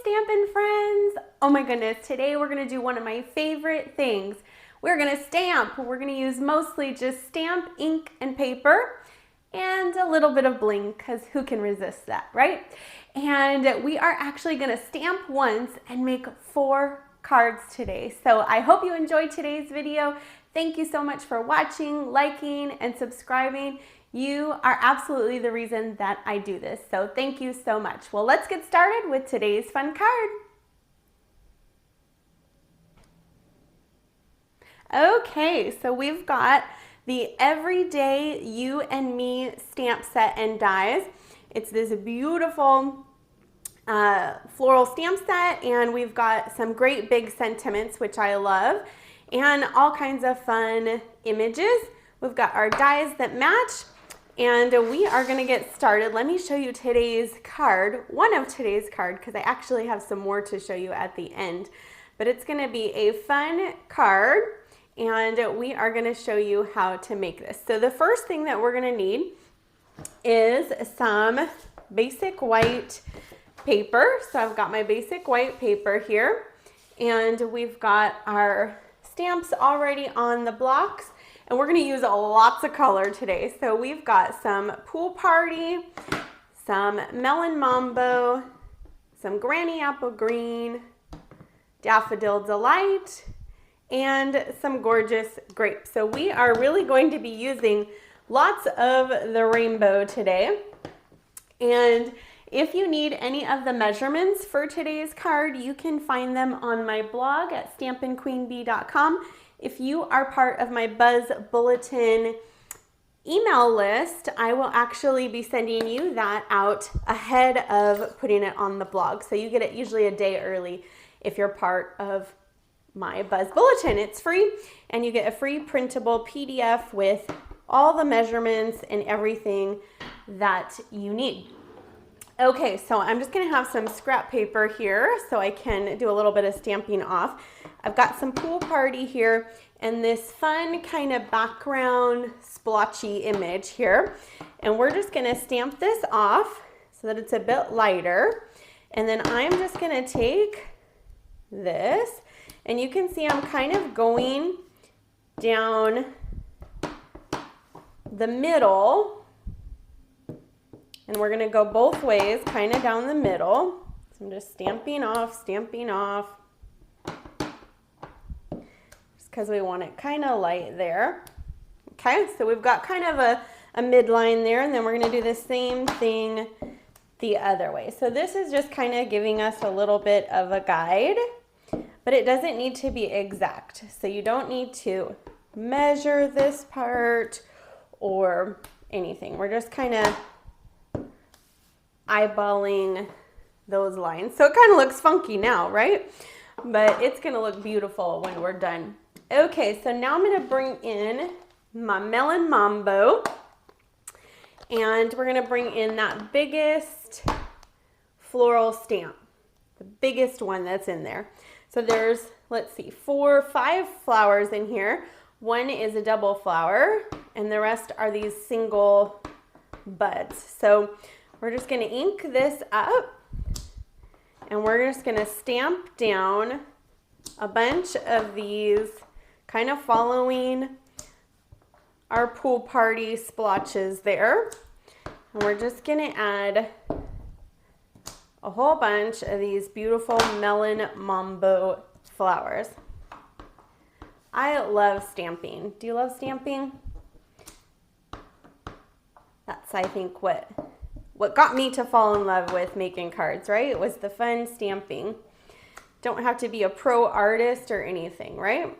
Stampin' friends! Oh my goodness, today we're gonna do one of my favorite things. We're gonna stamp. We're gonna use mostly just stamp, ink, and paper, and a little bit of bling, because who can resist that, right? And we are actually gonna stamp once and make 4 cards today. So I hope you enjoyed today's video. Thank you so much for watching, liking, and subscribing. You are absolutely the reason that I do this. So thank you so much. Well, let's get started with today's fun card. Okay, so we've got the Everyday You and Me stamp set and dies. It's this beautiful floral stamp set, and we've got some great big sentiments, which I love, and all kinds of fun images. We've got our dies that match, and we are going to get started. Let me show you today's card, one of today's card, because I actually have some more to show you at the end. But it's going to be a fun card, and we are going to show you how to make this. So the first thing that we're going to need is some basic white paper. So I've got my basic white paper here, and we've got our stamps already on the blocks. And we're going to use lots of color today. So we've got some Pool Party, some Melon Mambo, some Granny Apple Green, Daffodil Delight, and some gorgeous grapes. So we are really going to be using lots of the rainbow today. And if you need any of the measurements for today's card, you can find them on my blog at stampinqueenbee.com. If you are part of my Buzz Bulletin email list, I will actually be sending you that out ahead of putting it on the blog. So you get it usually a day early if you're part of my Buzz Bulletin. It's free, and you get a free printable PDF with all the measurements and everything that you need. Okay, so I'm just going to have some scrap paper here so I can do a little bit of stamping off. I've got some Pool Party here and this fun kind of background splotchy image here. And we're just going to stamp this off so that it's a bit lighter. And then I'm just going to take this, and you can see I'm kind of going down the middle. And we're going to go both ways, kind of down the middle. So I'm just stamping off, just because we want it kind of light there. Okay, so we've got kind of a midline there, and then we're going to do the same thing the other way. So this is just kind of giving us a little bit of a guide, but it doesn't need to be exact. So you don't need to measure this part or anything. We're just kind of eyeballing those lines. So it kind of looks funky now, right? But it's going to look beautiful when we're done. Okay, so now I'm going to bring in my Melon Mambo, and we're going to bring in that biggest floral stamp, the biggest one that's in there. So there's, let's see, 5 flowers in here. One is a double flower, and the rest are these single buds. So we're just going to ink this up, and we're just going to stamp down a bunch of these, kind of following our Pool Party splotches there. And we're just going to add a whole bunch of these beautiful Melon Mambo flowers. I love stamping. Do you love stamping? That's, I think, what got me to fall in love with making cards, right? It was the fun stamping. Don't have to be a pro artist or anything, right?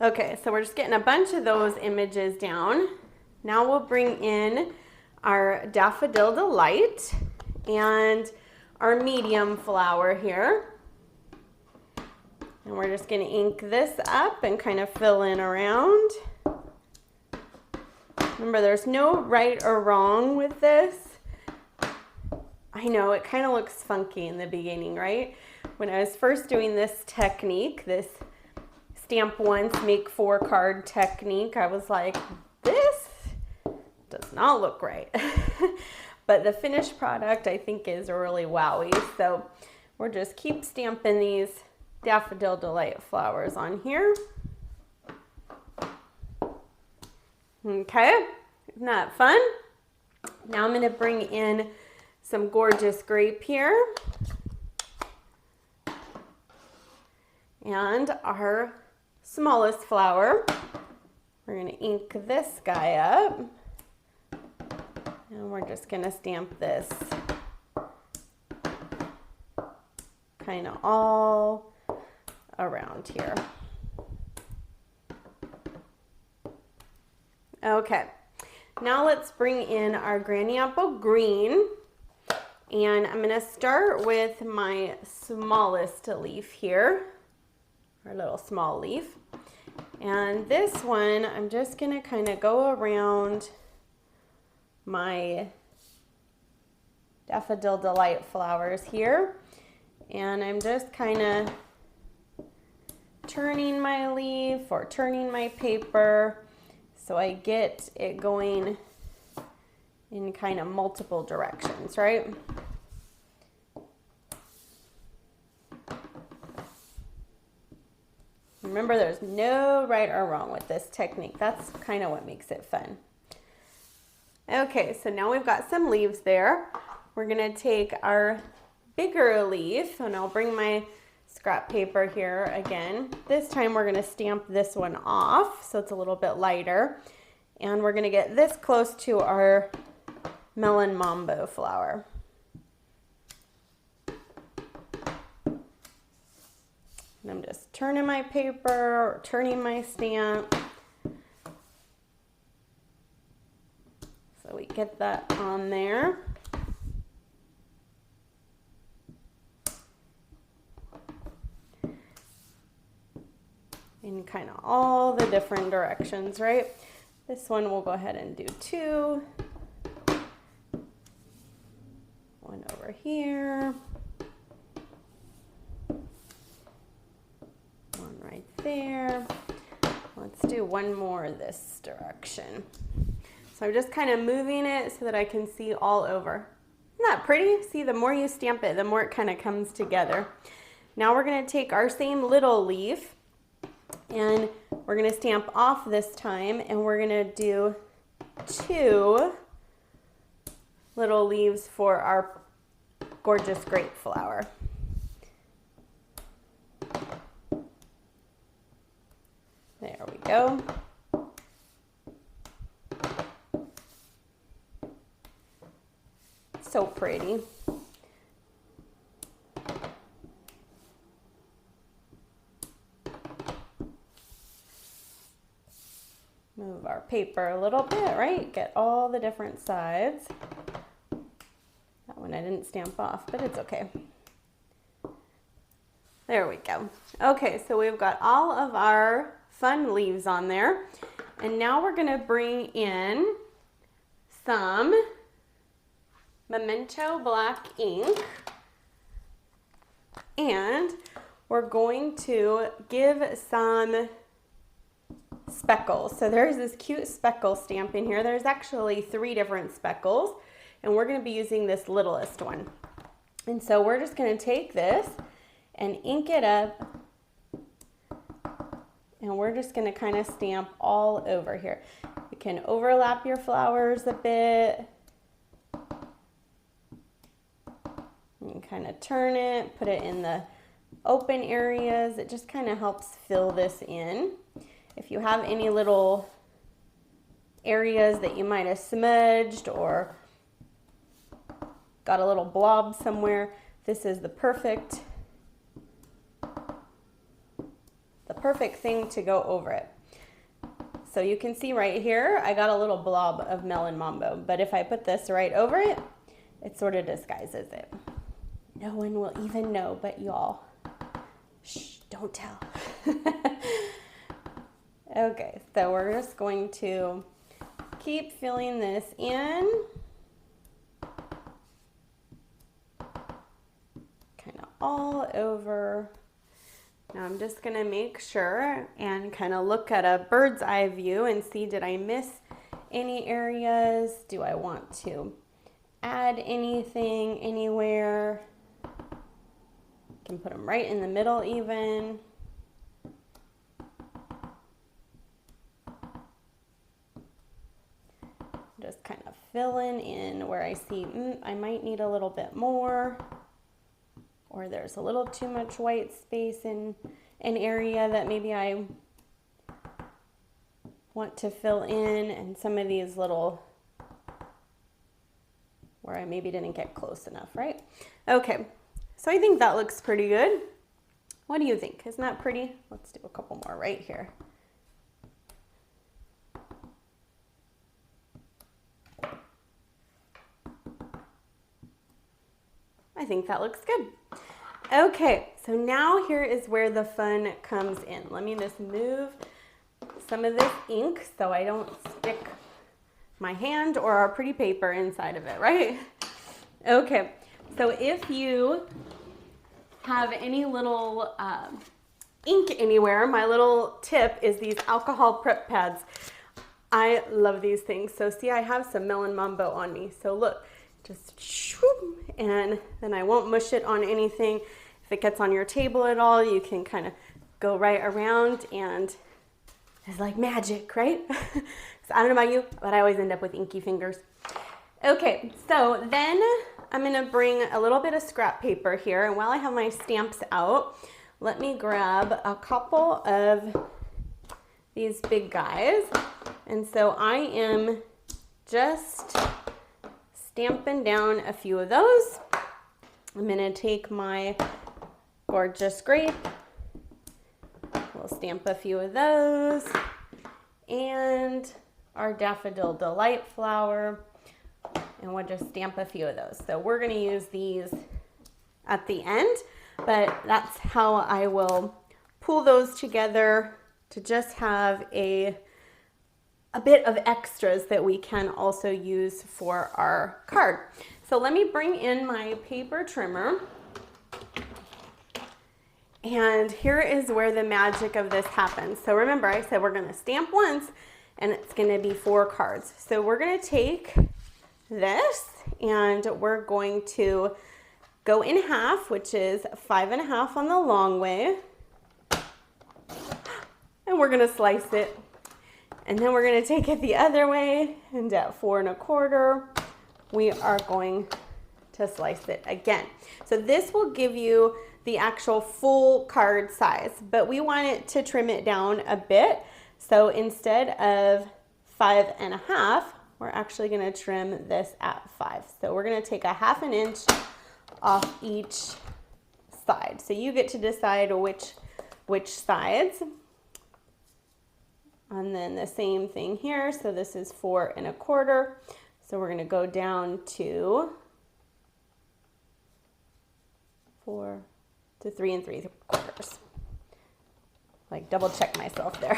Okay, so we're just getting a bunch of those images down. Now we'll bring in our Daffodil Delight and our medium flower here. And we're just going to ink this up and kind of fill in around. Remember, there's no right or wrong with this. I know it kind of looks funky in the beginning, right? When I was first doing this technique, this stamp once, make 4 card technique, I was like, this does not look right. but the finished product I think is really wowy. So we'll just keep stamping these Daffodil Delight flowers on here. Okay, isn't that fun? Now I'm going to bring in some gorgeous grape here. And our smallest flower. We're going to ink this guy up. And we're just going to stamp this kind of all around here. Okay, now let's bring in our Granny Apple Green. And I'm going to start with my smallest leaf here, our little small leaf. And this one, I'm just going to kind of go around my Daffodil Delight flowers here. And I'm just kind of turning my leaf or turning my paper so I get it going in kind of multiple directions, right? Remember, there's no right or wrong with this technique. That's kind of what makes it fun. Okay, so now we've got some leaves there. We're gonna take our bigger leaf, and I'll bring my scrap paper here again. This time we're gonna stamp this one off so it's a little bit lighter. And we're gonna get this close to our Melon Mambo flower. And I'm just turning my paper or turning my stamp so we get that on there. In kind of all the different directions, right? This one we'll go ahead and do 2. One over here. One right there. Let's do one more this direction. So I'm just kind of moving it so that I can see all over. Isn't that pretty? See, the more you stamp it, the more it kind of comes together. Now we're going to take our same little leaf and we're going to stamp off this time, and we're going to do 2 little leaves for our gorgeous grape flower. There we go. So pretty. Move our paper a little bit, right? Get all the different sides. That one I didn't stamp off, but it's okay. There we go. Okay, so we've got all of our fun leaves on there. And now we're gonna bring in some Memento Black ink. And we're going to give some speckles. So there's this cute speckle stamp in here. There's actually 3 different speckles, and we're going to be using this littlest one. And so we're just going to take this and ink it up, and we're just going to kind of stamp all over here. You can overlap your flowers a bit. You can kind of turn it, put it in the open areas. It just kind of helps fill this in. If you have any little areas that you might have smudged or got a little blob somewhere, this is the perfect thing to go over it. So you can see right here, I got a little blob of Melon Mambo, but if I put this right over it, it sort of disguises it. No one will even know but y'all. Shh, don't tell. Okay, so we're just going to keep filling this in. Kind of all over. Now I'm just going to make sure and kind of look at a bird's eye view and see, did I miss any areas? Do I want to add anything anywhere. You can put them right in the middle even. Just kind of filling in where I see I might need a little bit more, or there's a little too much white space in an area that maybe I want to fill in, and some of these little where I maybe didn't get close enough, right? Okay, so I think that looks pretty good. What do you think? Isn't that pretty? Let's do a couple more right here. I think that looks good. Okay, so now here is where the fun comes in. Let me just move some of this ink so I don't stick my hand or our pretty paper inside of it, right? Okay, so if you have any little ink anywhere, my little tip is these alcohol prep pads. I love these things. So see, I have some Melon Mambo on me. So look, just shoop, and then I won't mush it on anything. If it gets on your table at all, you can kind of go right around, and it's like magic, right? So I don't know about you, but I always end up with inky fingers. Okay, so then I'm gonna bring a little bit of scrap paper here, and while I have my stamps out, let me grab a couple of these big guys. And so I am just stamping down a few of those. I'm gonna take my gorgeous grape. We'll stamp a few of those. And our Daffodil Delight flower. And we'll just stamp a few of those. So we're gonna use these at the end, but that's how I will pull those together to just have a bit of extras that we can also use for our card. So let me bring in my paper trimmer. And here is where the magic of this happens. So remember, I said we're gonna stamp once and it's gonna be 4 cards. So we're gonna take this and we're going to go in half, which is 5 1/2 on the long way. And we're gonna slice it. And then we're gonna take it the other way, and at 4 1/4, we are going to slice it again. So this will give you the actual full card size, but we want it to trim it down a bit. So instead of 5 1/2, we're actually gonna trim this at 5. So we're gonna take a 1/2 inch off each side. So you get to decide which sides. And then the same thing here. So this is 4 1/4. So we're gonna go down to 4 to 3 3/4. Like double check myself there.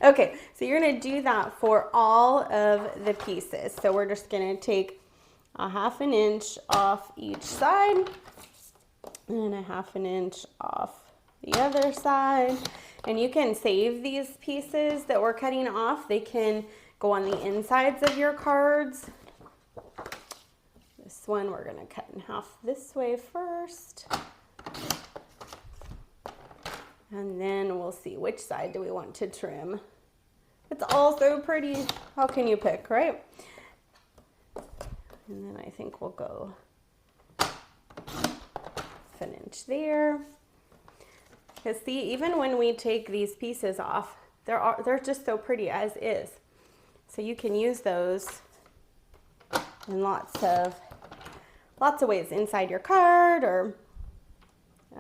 Okay, so you're gonna do that for all of the pieces. So we're just gonna take a 1/2 inch off each side and a 1/2 inch off the other side. And you can save these pieces that we're cutting off. They can go on the insides of your cards. This one we're gonna cut in half this way first. And then we'll see which side do we want to trim. It's all so pretty. How can you pick, right? And then I think we'll go 1 inch there. Because see, even when we take these pieces off, they're just so pretty as is. So you can use those in lots of ways inside your card or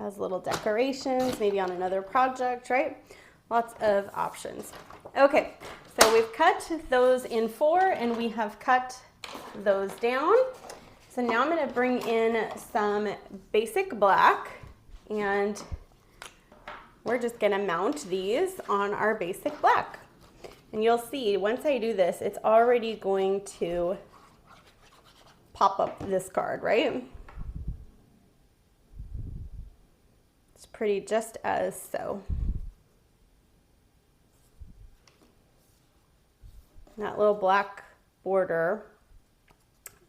as little decorations, maybe on another project, right? Lots of options. Okay, so we've cut those in 4 and we have cut those down. So now I'm gonna bring in some basic black, and we're just gonna mount these on our basic black. And you'll see, once I do this, it's already going to pop up this card, right? It's pretty just as so. That little black border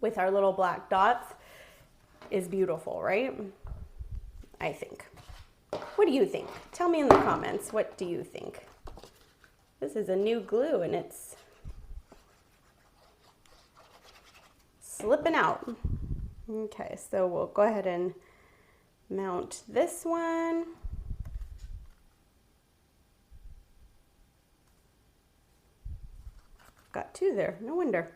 with our little black dots is beautiful, right? I think. What do you think? Tell me in the comments, what do you think? This is a new glue and it's slipping out. Okay, so we'll go ahead and mount this one. Got two there, no wonder.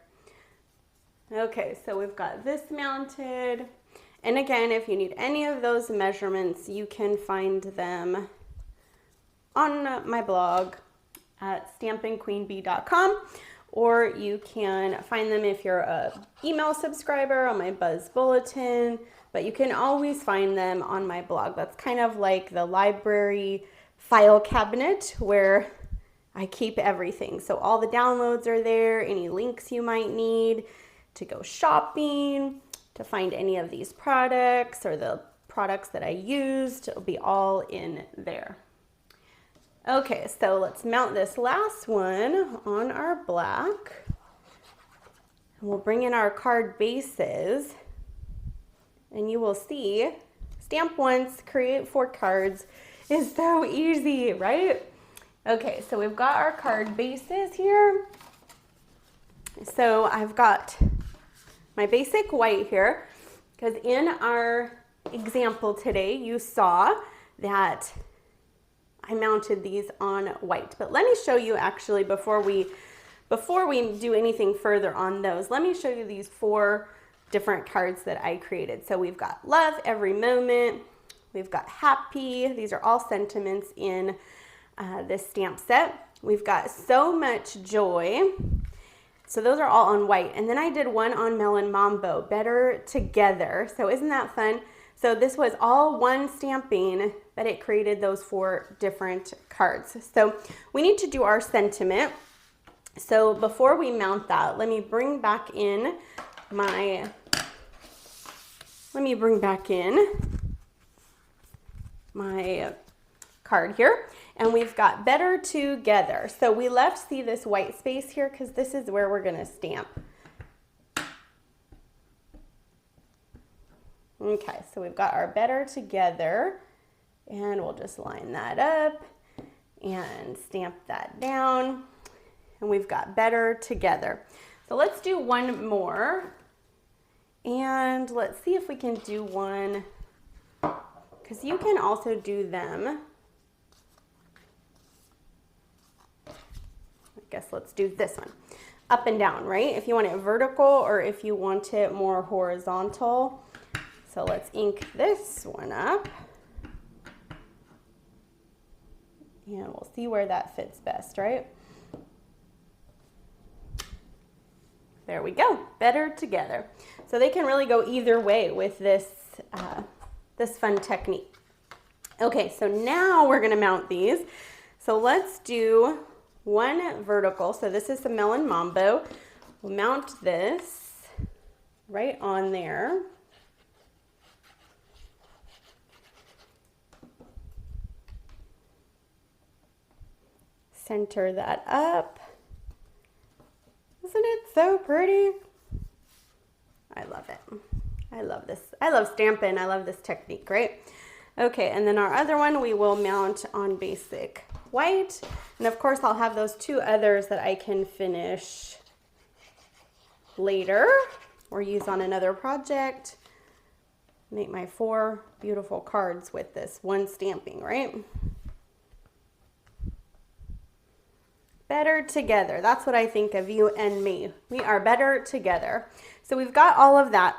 Okay, so we've got this mounted. And again, if you need any of those measurements, you can find them on my blog at stampingqueenbee.com, or you can find them if you're an email subscriber on my Buzz Bulletin, but you can always find them on my blog. That's kind of like the library file cabinet where I keep everything. So all the downloads are there, any links you might need to go shopping, to find any of these products or the products that I used, it'll be all in there. Okay, so let's mount this last one on our black. And we'll bring in our card bases and you will see stamp once, create 4 cards is so easy, right? Okay, so we've got our card bases here. So I've got my basic white here, because in our example today, you saw that I mounted these on white. But let me show you actually before we do anything further on those, let me show you these 4 different cards that I created. So we've got love, every moment. We've got happy. These are all sentiments in this stamp set. We've got so much joy. So those are all on white. And then I did one on Melon Mambo, better together. So isn't that fun? So this was all one stamping, but it created those 4 different cards. So we need to do our sentiment. So before we mount that, let me bring back in my card here. And we've got better together. So we left, see this white space here, because this is where we're gonna stamp. Okay, so we've got our better together, and we'll just line that up and stamp that down. And we've got better together. So let's do one more. And let's see if we can do one, because you can also do them. I guess let's do this one. Up and down, right? If you want it vertical or if you want it more horizontal. So let's ink this one up. And we'll see where that fits best, right? There we go, better together. So they can really go either way with this, this fun technique. Okay, so now we're gonna mount these. So let's do one vertical. So this is the Melon Mambo. We'll mount this right on there. Center that up. Isn't it so pretty? I love it. I love this. I love stamping. I love this technique, right? Okay, and then our other one we will mount on basic white. And of course I'll have those 2 others that I can finish later or use on another project. Make my 4 beautiful cards with this one stamping, right? Better together. That's what I think of you and me. We are better together. So we've got all of that.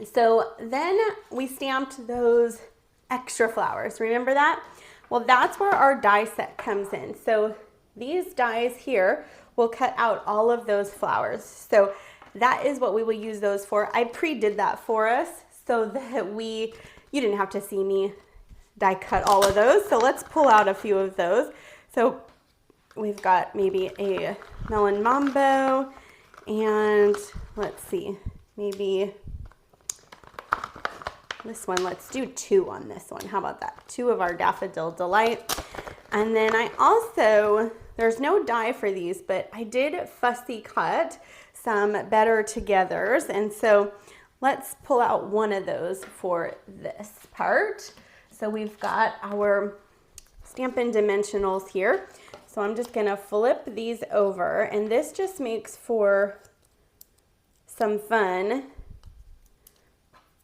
So then we stamped those extra flowers. Remember that? Well, that's where our die set comes in. So these dies here will cut out all of those flowers. So that is what we will use those for. I pre-did that for us so that you didn't have to see me die cut all of those. So let's pull out a few of those. So we've got maybe a Melon Mambo, and let's see, maybe this one. Let's do 2 on this one. How about that? 2 of our Daffodil Delight. And then I also, there's no die for these, but I did fussy cut some better togethers. And so let's pull out one of those for this part. So we've got our Stampin' Dimensionals here. So I'm just gonna flip these over, and this just makes for some fun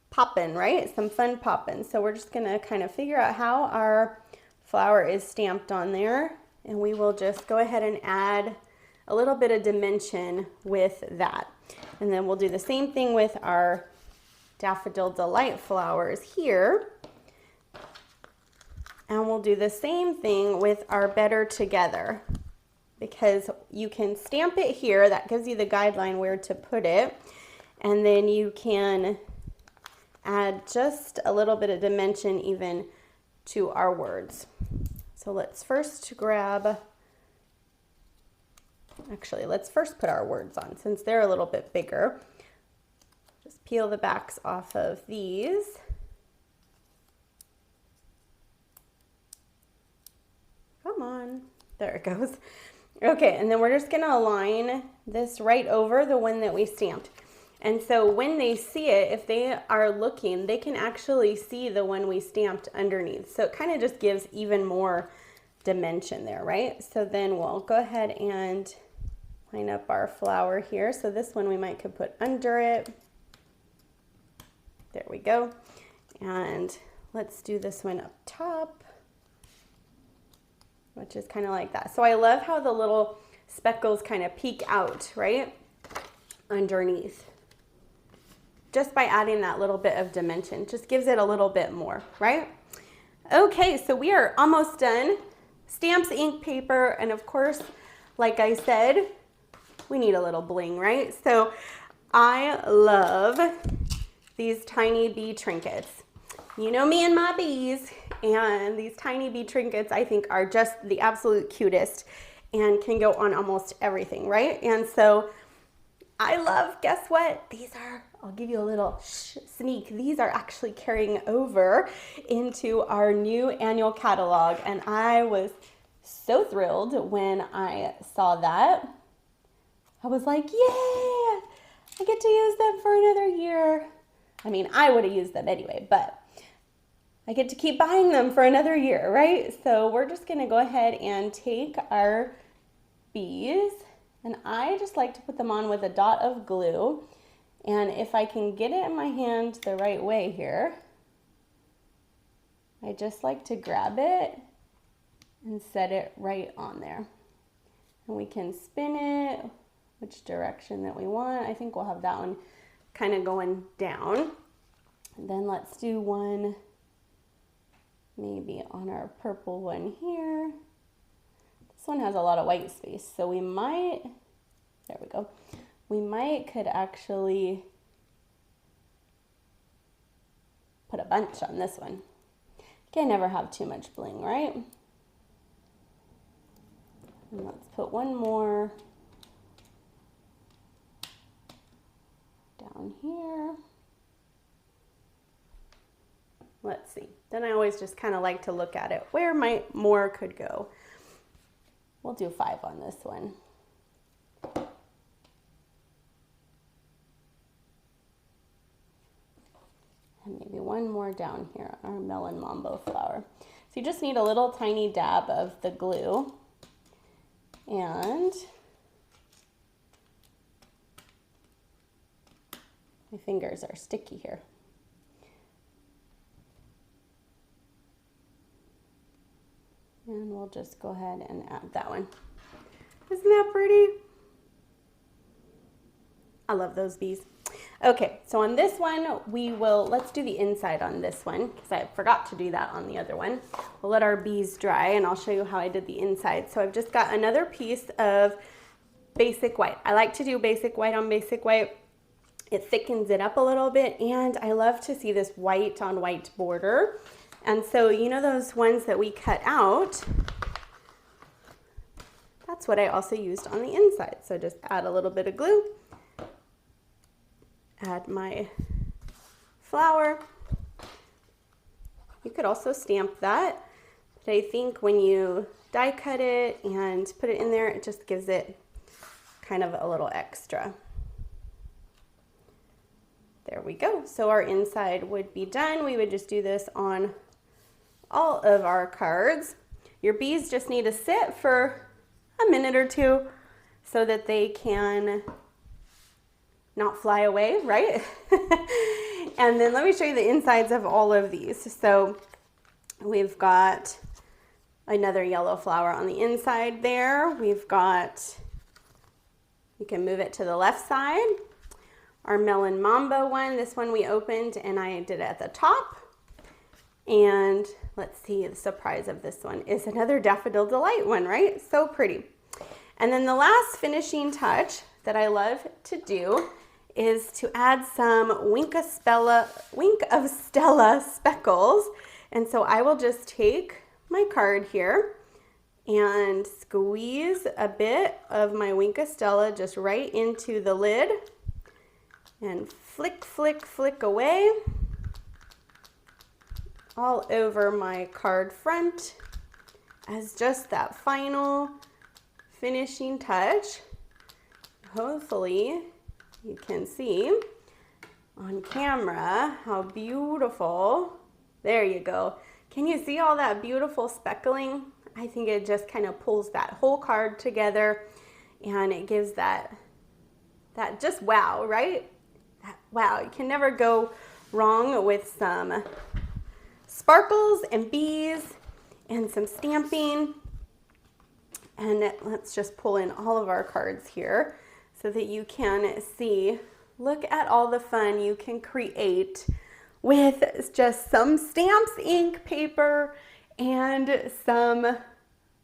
poppin', right? Some fun poppin'. So we're just gonna kind of figure out how our flower is stamped on there, and we will just go ahead and add a little bit of dimension with that. And then we'll do the same thing with our Daffodil Delight flowers here. And we'll do the same thing with our Better Together, because you can stamp it here. That gives you the guideline where to put it. And then you can add just a little bit of dimension even to our words. So let's first grab, actually, let's first put our words on since they're a little bit bigger. Just peel the backs off of these. Come on, there it goes. Okay, and then we're just gonna align this right over the one that we stamped. And so when they see it, if they are looking, they can actually see the one we stamped underneath. So it kind of just gives even more dimension there, right? So then we'll go ahead and line up our flower here. So this one we might could put under it. There we go. And let's do this one up top, which is kind of like that. So I love how the little speckles kind of peek out, right, underneath. Just by adding that little bit of dimension, just gives it a little bit more, right? Okay, so we are almost done. Stamps, ink, paper, and of course, like I said, we need a little bling, right? So I love these tiny bee trinkets. You know me and my bees, and these tiny bee trinkets I think are just the absolute cutest and can go on almost everything, right? And so I love, guess what? These are, I'll give you a little sneak. These are actually carrying over into our new annual catalog. And I was so thrilled when I saw that. I was like, yay, I get to use them for another year. I mean, I would have used them anyway, but I get to keep buying them for another year, right? So we're just gonna go ahead and take our bees, and I just like to put them on with a dot of glue. And if I can get it in my hand the right way here, I just like to grab it and set it right on there. And we can spin it which direction that we want. I think we'll have that one kind of going down. And then let's do one maybe on our purple one here. This one has a lot of white space, so we might, there we go. We might could actually put a bunch on this one. Can never have too much bling, right? And let's put one more down here. Let's see. Then I always just kind of like to look at it. Where might more could go? We'll do 5 on this one. And maybe one more down here on our Melon Mambo flower. So you just need a little tiny dab of the glue. And my fingers are sticky here. And we'll just go ahead and add that one. Isn't that pretty? I love those bees. Okay, so on this one, let's do the inside on this one because I forgot to do that on the other one. We'll let our bees dry and I'll show you how I did the inside. So I've just got another piece of basic white. I like to do basic white on basic white. It thickens it up a little bit, and I love to see this white on white border. And so, you know those ones that we cut out, that's what I also used on the inside. So just add a little bit of glue, add my flower. You could also stamp that, but I think when you die cut it and put it in there, it just gives it kind of a little extra. There we go. So our inside would be done. We would just do this on all of our cards. Your bees just need to sit for a minute or two so that they can not fly away, right? And then let me show you the insides of all of these. So we've got another yellow flower on the inside there. We've got, you can move it to the left side. Our Melon Mambo one, this one we opened and I did it at the top. And let's see, the surprise of this one is another Daffodil Delight one, right? So pretty. And then the last finishing touch that I love to do is to add some Wink of Stella speckles. And so I will just take my card here and squeeze a bit of my Wink of Stella just right into the lid and flick, flick, flick away all over my card front as just that final finishing touch. Hopefully you can see on camera how beautiful. There you go. Can you see all that beautiful speckling? I think it just kind of pulls that whole card together and it gives that just wow, right? Wow, you can never go wrong with some sparkles and bees and some stamping. And let's just pull in all of our cards here so that you can see, look at all the fun you can create with just some stamps, ink, paper, and some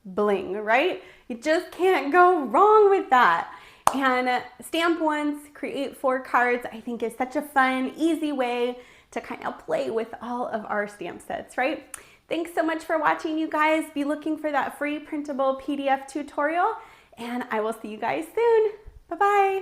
bling, right? You just can't go wrong with that. And stamp once, create 4 cards, I think is such a fun, easy way to kind of play with all of our stamp sets, right? Thanks so much for watching, you guys. Be looking for that free printable PDF tutorial, and I will see you guys soon. Bye-bye.